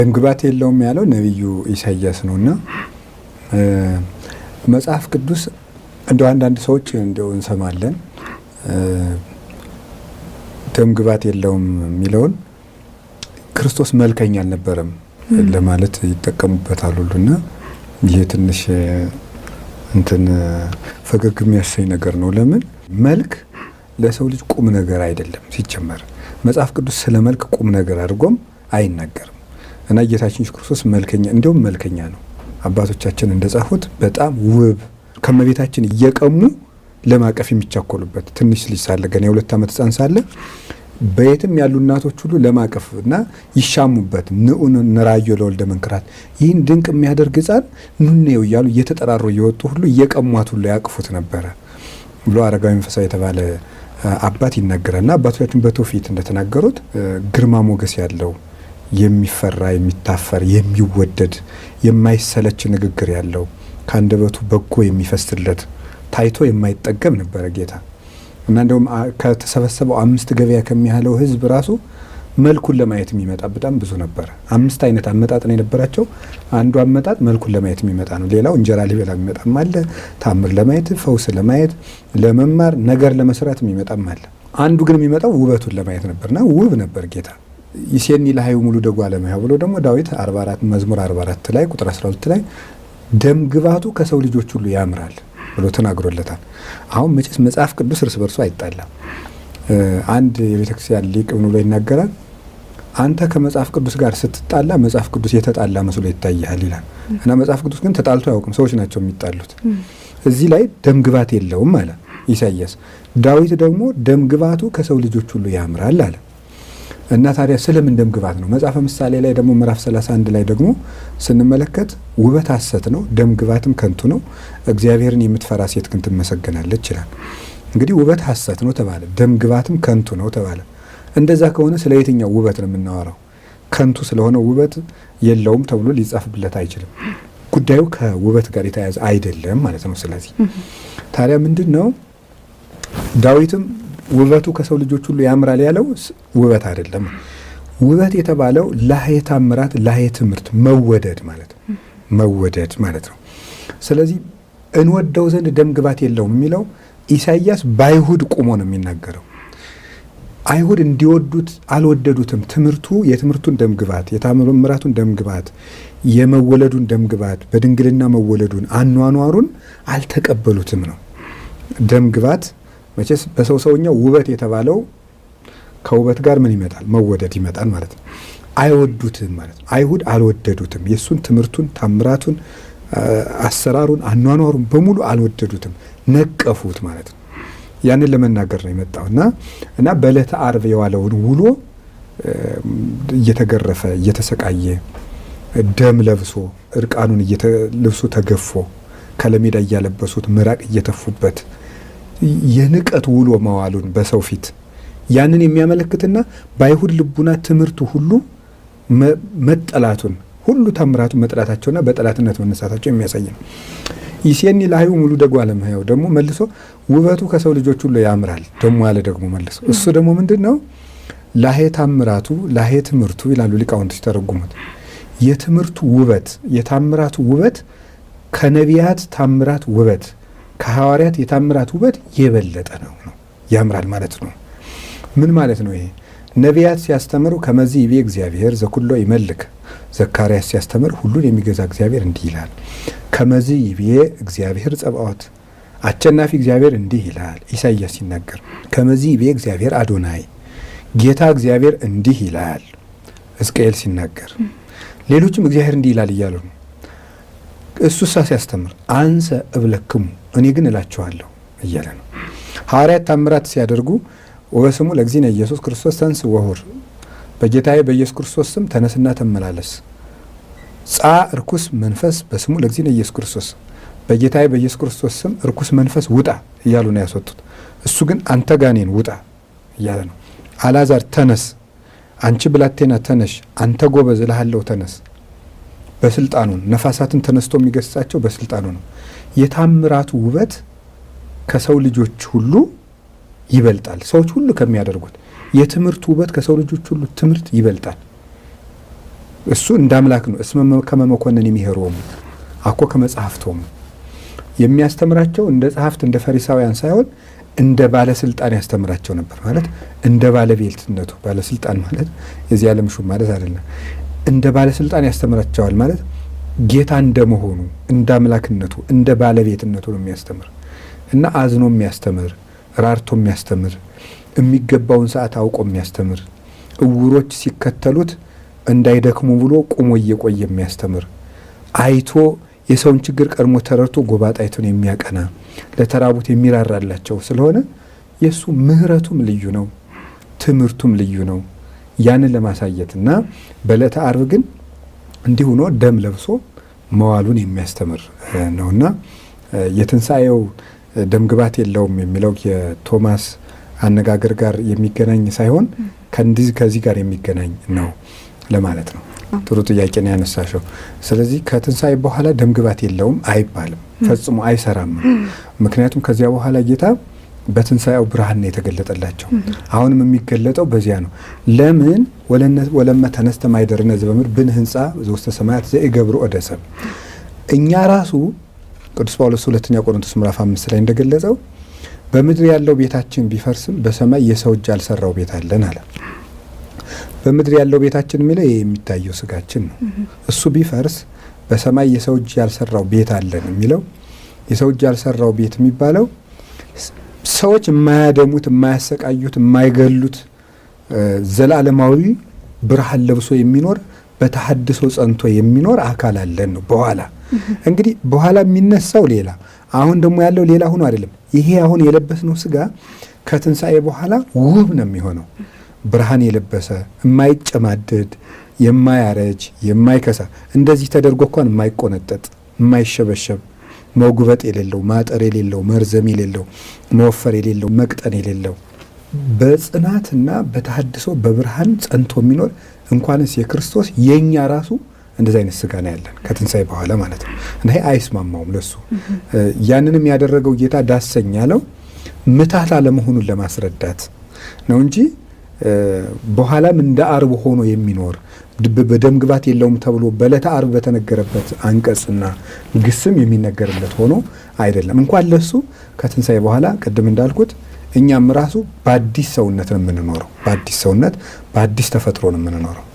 ደምግባት የለውም ያለው ነብዩ ኢሳይያስ ነውና መጽሐፍ ቅዱስ እንደው አንዳንድ ሰዎች እንደው እንሰማለን ደምግባት የለውም የሚለውን ክርስቶስ መልከኛ አልነበረም ለማለት ይጠቀሙበታል ሁሉና ይሄ ትንሽ እንትን ፈገግ የሚያሰኝ ነገር ነው። ለምን መልክ ለሰው ልጅ ቁም ነገር አይደለም። ሲጀመር መጽሐፍ ቅዱስ ስለ መልክ ቁም ነገር አድርጎም አይናገርም እና ጌታችን ኢየሱስ ክርስቶስ መልከኛ እንደውም መልከኛ ነው። አባቶቻችን እንደጻፉት በጣም ውብ ከመቤታችን እየቀሙ ለማቀፍ የሚቻኮሉበት ትንሽ ልጅ ሳለ ገና የ2 ዓመት ሕፃን ሳለ በየትም ያሉ እናቶች ሁሉ ለማቀፍና ይሻሙበት ንኡን ነራዮ ለወልደ መንክራት ይህን ድንቅ የሚያደርግ ሕፃን ኑኔው እያሉ እየተጠራሩ እየወጡ ሁሉ እየቀሟት ሁሉ ያቅፉት ነበረ ብሎ አረጋዊ መንፈሳዊ የተባለ አባት ይናገራልና አባቶቻችን በትውፊት እንደተናገሩት ግርማ ሞገስ ያለው የሚፈራ የሚታፈር የሚወደድ የማይሰለች ንግግር ያለው ካንደበቱ በጎ የሚፈስለት ታይቶ የማይጠገም ነበረ ጌታ እና እንደውም ከተሰበሰበው 5 ገበያ ከሚያህለው ህዝብ ራሱ መልኩን ለማየት የሚመጣ በጣም ብዙ ነበር። 5 አይነት አመጣጥ ነው የነበራቸው። አንዱ አመጣጥ መልኩን ለማየት የሚመጣ ነው። ሌላው እንጀራ ሊበላ የሚመጣም አለ፣ ታምር ለማየት፣ ፈውስ ለማየት፣ ለመማር፣ ነገር ለመስራት የሚመጣም አለ። አንዱ ግን የሚመጣው ውበቱን ለማየት ነበርና ውብ ነበር ጌታ። ይሴኒ ለሃዩ ሙሉ ደጓ ለማያው ብሎ ደግሞ ዳዊት 44 መዝሙር 44 ላይ ቁጥር 12 ላይ ደም ግባቱ ከሰው ልጆች ሁሉ ያምራል ብሎ ተናግሮለታል። አሁን መቼስ መጽሐፍ ቅዱስ እርስ በርሱ አይጣላም። አንድ የቤተክርስቲያን ሊቅ ምን ብሎ ይናገራል? አንተ ከመጽሐፍ ቅዱስ ጋር ስትጣላ መጽሐፍ ቅዱስ የተጣላ መስሎ ይታያል ይላል። እና መጽሐፍ ቅዱስ ግን ተጣልቶ አያውቅም፣ ሰዎች ናቸው የሚጣሉት። እዚህ ላይ ደም ግባት የለውም አለ ኢሳይያስ። ዳዊት ደግሞ ደም ግባቱ ከሰው ልጆች ሁሉ ያምራል አለ። እና ታዲያ ስለምን ደም ግባት ነው? መጽሐፈ ምሳሌ ላይ ደግሞ ምዕራፍ 31 ላይ ደግሞ ስንመለከት ውበት ሐሰት ነው፣ ደም ግባትም ከንቱ ነው፣ እግዚአብሔርን የምትፈራ ሴት ግን ትመሰገናለች ይላል። እንግዲህ ውበት ሐሰት ነው ተባለ፣ ደም ግባትም ከንቱ ነው ተባለ። እንደዛ ከሆነ ስለ የትኛው ውበት ነው የምናወራው? ከንቱ ስለሆነ ውበት የለውም ተብሎ ሊጻፍብለት አይችልም። ጉዳዩ ከውበት ጋር የተያያዘ አይደለም ማለት ነው። ስለዚህ ታዲያ ምንድነው ዳዊትም ውበቱ ከሰው ልጆች ሁሉ ያምራል ያለው ውበት አይደለም። ውበት የተባለው ላሄ ታምራት፣ ላሄ ትምህርት፣ መወደድ ማለት ነው። መወደድ ማለት ነው። ስለዚህ እንወደው ዘንድ ደም ግባት የለውም የሚለው ኢሳይያስ በአይሁድ ቁሞ ነው የሚናገረው። አይሁድ እንዲወዱት አልወደዱትም። ትምህርቱ የትምህርቱን ደም ግባት፣ የታምራቱን ደም ግባት፣ የመወለዱን ደም ግባት፣ በድንግልና መወለዱን አኗኗሩን አልተቀበሉትም ነው ደም ግባት። መቼስ በሰው ሰውኛው ውበት የተባለው ከውበት ጋር ምን ይመጣል? መወደድ ይመጣል ማለት ነው። አይወዱትም ማለት ነው። አይሁድ አልወደዱትም። የሱን ትምህርቱን፣ ታምራቱን፣ አሰራሩን፣ አኗኗሩን በሙሉ አልወደዱትም፣ ነቀፉት ማለት ነው። ያንን ለመናገር ነው የመጣውና በዕለተ ዓርብ የዋለውን ውሎ እየተገረፈ እየተሰቃየ ደም ለብሶ እርቃኑን ልብሱ ተገፎ ከለሜዳ እያለበሱት ምራቅ እየተፉበት የንቀት ውሎ መዋሉን በሰው ፊት ያንን የሚያመለክትና በአይሁድ ልቡና ትምህርቱ ሁሉ መጠላቱን ሁሉ ታምራቱ መጥላታቸውና በጠላትነት መነሳታቸው የሚያሳይ ነው። ይሴኒ ለሃዩ ሙሉ ደጓ ለማያው ደግሞ መልሶ ውበቱ ከሰው ልጆች ሁሉ ያምራል ደግሞ አለ። ደግሞ መልሶ እሱ ደግሞ ምንድነው? ላሄ ታምራቱ ላሄ ትምህርቱ ይላሉ ሊቃውንት ሲተረጉሙት። የትምህርቱ ውበት የታምራቱ ውበት ከነቢያት ታምራት ውበት ከሐዋርያት የታምራት ውበት የበለጠ ነው ያምራል ማለት ነው። ምን ማለት ነው ይሄ? ነቢያት ሲያስተምሩ ከመዚህ ይቤ እግዚአብሔር ዘኩሎ ይመልክ፣ ዘካርያስ ሲያስተምር ሁሉን የሚገዛ እግዚአብሔር እንዲህ ይላል። ከመዚህ ይቤ እግዚአብሔር ጸባዖት፣ አሸናፊ እግዚአብሔር እንዲህ ይላል። ኢሳይያስ ሲናገር ከመዚህ ይቤ እግዚአብሔር አዶናይ፣ ጌታ እግዚአብሔር እንዲህ ይላል። ሕዝቅኤል ሲናገር ሌሎችም እግዚአብሔር እንዲህ ይላል እያሉ ነው። እሱሳ ሲያስተምር አንሰ እብለክሙ እኔ ግን እላችኋለሁ እያለ ነው። ሐዋርያት ታምራት ሲያደርጉ ወበስሙ ለእግዚእነ ኢየሱስ ክርስቶስ ተንስ ወሁር፣ በጌታዬ በኢየሱስ ክርስቶስ ስም ተነስና ተመላለስ፣ ጻ እርኩስ መንፈስ በስሙ ለእግዚእነ ኢየሱስ ክርስቶስ፣ በጌታዬ በኢየሱስ ክርስቶስ ስም እርኩስ መንፈስ ውጣ እያሉ ነው ያስወጡት። እሱ ግን አንተ ጋኔን ውጣ እያለ ነው። አልዓዛር ተነስ፣ አንቺ ብላቴና ተነሽ፣ አንተ ጎበዝ እልሃለሁ ተነስ። በስልጣኑ ነፋሳትን ተነስቶ የሚገስጻቸው በስልጣኑ ነው። የታምራቱ ውበት ከሰው ልጆች ሁሉ ይበልጣል። ሰዎች ሁሉ ከሚያደርጉት የትምህርቱ ውበት ከሰው ልጆች ሁሉ ትምህርት ይበልጣል። እሱ እንደ አምላክ ነው። እስመ ከመ መኮንን የሚሄሮሙ አኮ ከመጽሐፍቶሙ የሚያስተምራቸው እንደ ጸሐፍት እንደ ፈሪሳውያን ሳይሆን እንደ ባለስልጣን ያስተምራቸው ነበር። ማለት እንደ ባለቤትነቱ ባለስልጣን ማለት የዚህ ዓለም ሹም ማለት አይደለም። እንደ ባለስልጣን ያስተምራቸዋል ማለት ጌታ እንደመሆኑ እንደ አምላክነቱ እንደ ባለቤትነቱ ነው የሚያስተምር እና አዝኖ የሚያስተምር ራርቶ የሚያስተምር የሚገባውን ሰዓት አውቆ የሚያስተምር እውሮች ሲከተሉት እንዳይደክሙ ብሎ ቁሞ እየቆየ የሚያስተምር አይቶ የሰውን ችግር ቀድሞ ተረድቶ ጎባጣይቱን የሚያቀና ለተራቡት የሚራራላቸው ስለሆነ የሱ ምህረቱም ልዩ ነው፣ ትምህርቱም ልዩ ነው። ያንን ለማሳየት እና በዕለተ ዓርብ ግን እንዲሁ ሆኖ ደም ለብሶ መዋሉን የሚያስተምር ነውና የትንሣኤው ደም ግባት የለውም የሚለው የቶማስ አነጋገር ጋር የሚገናኝ ሳይሆን ከዚህ ጋር የሚገናኝ ነው ለማለት ነው። ጥሩ ጥያቄ ነው ያነሳሽው። ስለዚህ ከትንሣኤ በኋላ ደም ግባት የለውም አይባልም፣ ፈጽሞ አይሰራም። ምክንያቱም ከዚያ በኋላ ጌታ በትንሣኤው ብርሃን ነው የተገለጠላቸው። አሁንም የሚገለጠው በዚያ ነው። ለምን ወለመ ተነስተ ማይደርነ ዘበምድር ብን ህንጻ ዘውስተ ሰማያት ዘኢገብሩ ኦደሰብ እኛ ራሱ ቅዱስ ጳውሎስ ሁለተኛ ቆሮንቶስ ምዕራፍ 5 ላይ እንደገለጸው በምድር ያለው ቤታችን ቢፈርስም በሰማይ የሰው እጅ ያልሰራው ቤት አለን አለ። በምድር ያለው ቤታችን የሚለው የሚታየው ስጋችን ነው። እሱ ቢፈርስ በሰማይ የሰው እጅ ያልሰራው ቤት አለን የሚለው የሰው እጅ ያልሰራው ቤት የሚባለው ሰዎች የማያደሙት፣ የማያሰቃዩት፣ የማይገሉት ዘላለማዊ ብርሃን ለብሶ የሚኖር በተሐድሶ ጸንቶ የሚኖር አካል አለን ነው። በኋላ እንግዲህ በኋላ የሚነሳው ሌላ፣ አሁን ደግሞ ያለው ሌላ ሆኖ አይደለም። ይሄ አሁን የለበስነው ስጋ ከትንሣኤ በኋላ ውብ ነው የሚሆነው። ብርሃን የለበሰ የማይጨማደድ የማያረጅ የማይከሳ እንደዚህ ተደርጎ እንኳን የማይቆነጠጥ የማይሸበሸብ መጉበጥ የሌለው ማጠር የሌለው መርዘም የሌለው መወፈር የሌለው መቅጠን የሌለው በጽናትና በተሐድሶ በብርሃን ጸንቶ የሚኖር እንኳንስ የክርስቶስ የኛ ራሱ እንደዚህ አይነት ስጋ ነው ያለን ከትንሣኤ በኋላ ማለት ነው። እና ይሄ አይስማማውም ለሱ። ያንንም ያደረገው ጌታ ዳሰኝ ያለው ምታት አለመሆኑን ለማስረዳት ነው እንጂ በኋላም እንደ ዓርብ ሆኖ የሚኖር በደም ግባት የለውም ተብሎ በዕለተ ዓርብ በተነገረበት አንቀጽና ግስም የሚነገርለት ሆኖ አይደለም። እንኳን ለሱ ከትንሣኤ በኋላ ቅድም እንዳልኩት እኛም ራሱ በአዲስ ሰውነት ነው የምንኖረው። በአዲስ ሰውነት በአዲስ ተፈጥሮ ነው የምንኖረው።